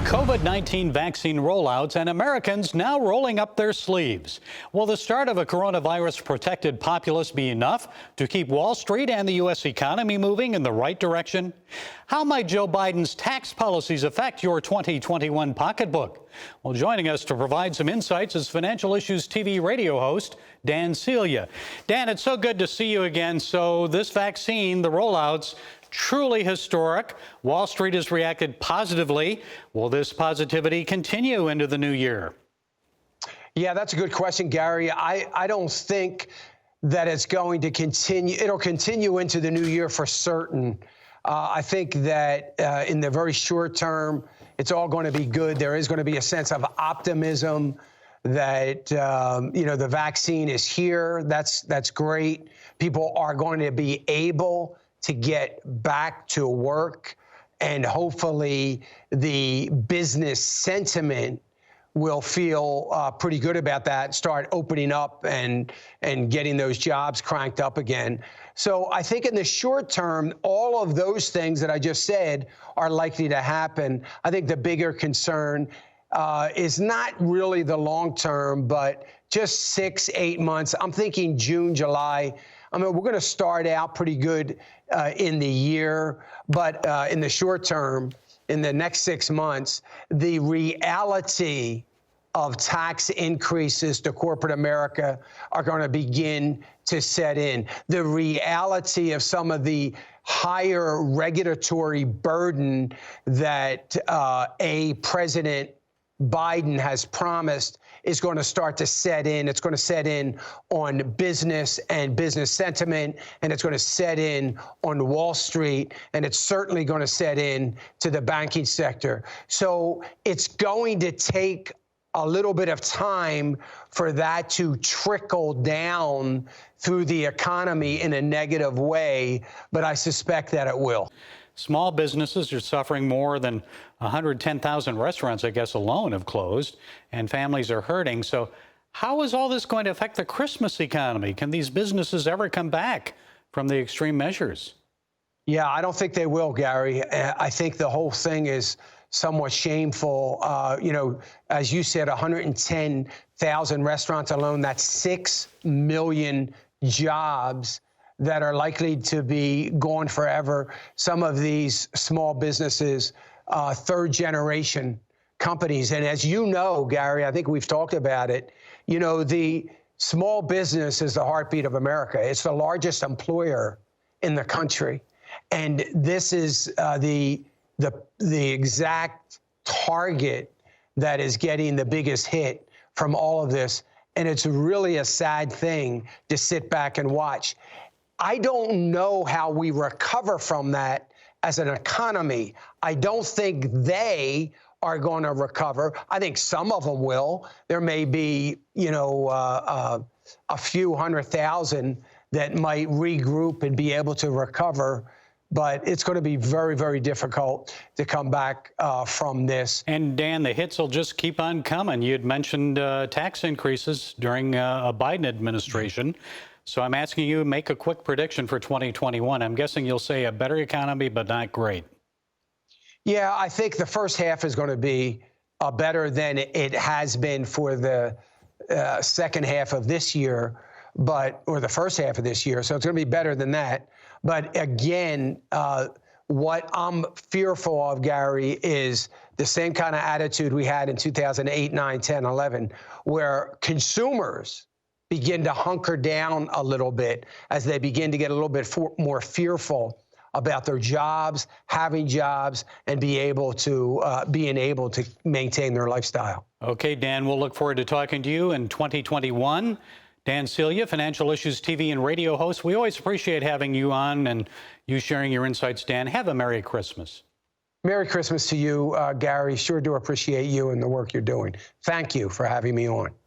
COVID-19 vaccine rollouts and Americans now rolling up their sleeves. Will the start of a coronavirus-protected populace be enough to keep Wall Street and the U.S. economy moving in the right direction? How might Joe Biden's tax policies affect your 2021 pocketbook? Well, joining us to provide some insights is Financial Issues TV radio host Dan Celia. Dan, it's so good to see you again. So this vaccine, the rollouts, truly historic. Wall Street has reacted positively. Will this positivity continue into the new year? Yeah, that's a good question, Gary. I don't think that it's going to continue. It'll continue into the new year for certain. I think that in the very short term, it's all going to be good. There is going to be a sense of optimism that, the vaccine is here. That's great. People are going to be able to get back to work, and hopefully the business sentiment will feel pretty good about that, start opening up and getting those jobs cranked up again. So I think in the short term, all of those things that I just said are likely to happen. I think the bigger concern is not really the long term, but just 6-8 months. I'm thinking June, July. I mean, we're going to start out pretty good in the year, but in the short term, in the next 6 months, the reality of tax increases to corporate America are going to begin to set in. The reality of some of higher regulatory burden that President Biden has promised is going to start to set in. It's going to set in on business and business sentiment, and it's going to set in on Wall Street, and it's certainly going to set in to the banking sector. So it's going to take a little bit of time for that to trickle down through the economy in a negative way, but I suspect that it will. Small businesses are suffering. More than 110,000 restaurants, I guess, alone have closed, and families are hurting. So how is all this going to affect the Christmas economy? Can these businesses ever come back from the extreme measures? Yeah, I don't think they will, Gary. I think the whole thing is somewhat shameful. As you said, 110,000 restaurants alone, that's 6 million jobs that are likely to be gone forever. Some of these small businesses, third generation companies. And as you know, Gary, I think we've talked about it, the small business is the heartbeat of America. It's the largest employer in the country. And this is the exact target that is getting the biggest hit from all of this. And it's really a sad thing to sit back and watch. I don't know how we recover from that as an economy. I don't think they are going to recover. I think some of them will. There may be, a few 100,000 that might regroup and be able to recover. But it's going to be very, very difficult to come back from this. And Dan, the hits will just keep on coming. You had mentioned tax increases during a Biden administration. So I'm asking you to make a quick prediction for 2021. I'm guessing you'll say a better economy, but not great. Yeah, I think the first half is going to be better than it has been for the second half of this year, or the first half of this year. So it's going to be better than that. But again, what I'm fearful of, Gary, is the same kind of attitude we had in 2008, 9, 10, 11, where consumers begin to hunker down a little bit as they begin to get a little bit more fearful about their jobs, having jobs, and being able to maintain their lifestyle. Okay, Dan, we'll look forward to talking to you in 2021. Dan Celia, Financial Issues TV and radio host. We always appreciate having you on and you sharing your insights, Dan. Have a Merry Christmas. Merry Christmas to you, Gary. Sure do appreciate you and the work you're doing. Thank you for having me on.